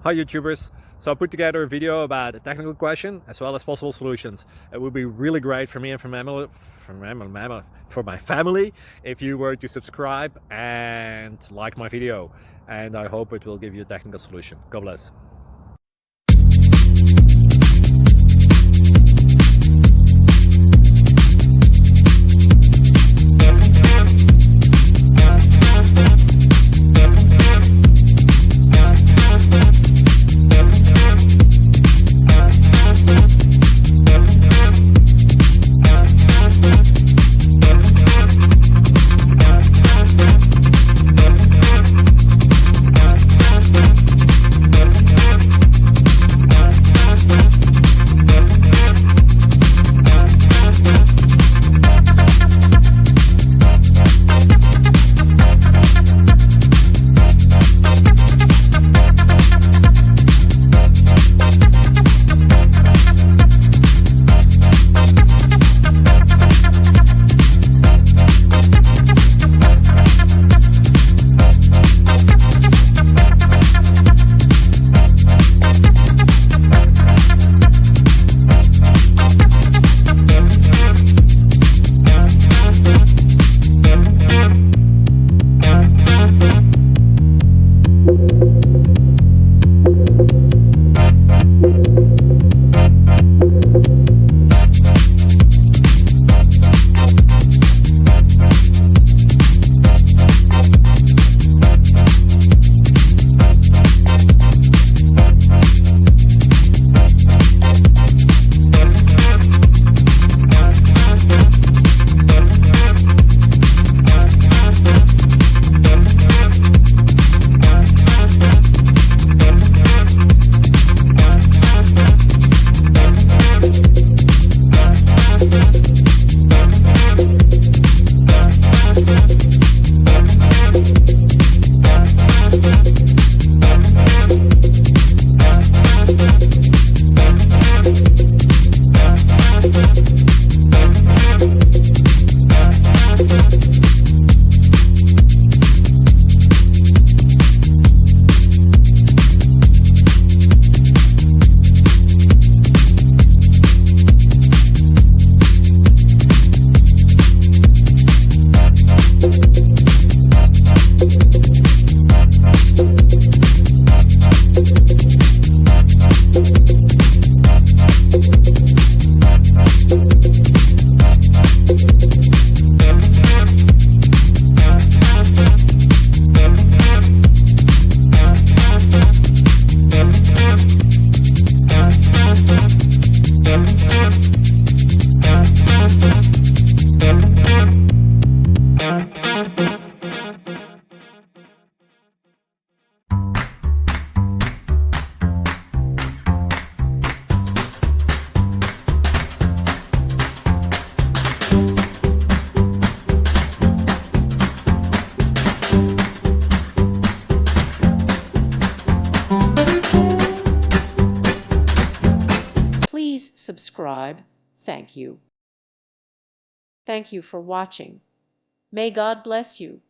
Hi YouTubers! So I put together a video about a technical question as well as possible solutions. It would be really great for me and for my family if you were to subscribe and like my video, and I hope it will give you a technical solution. God bless. Please subscribe. Thank you. Thank you for watching. May God bless you.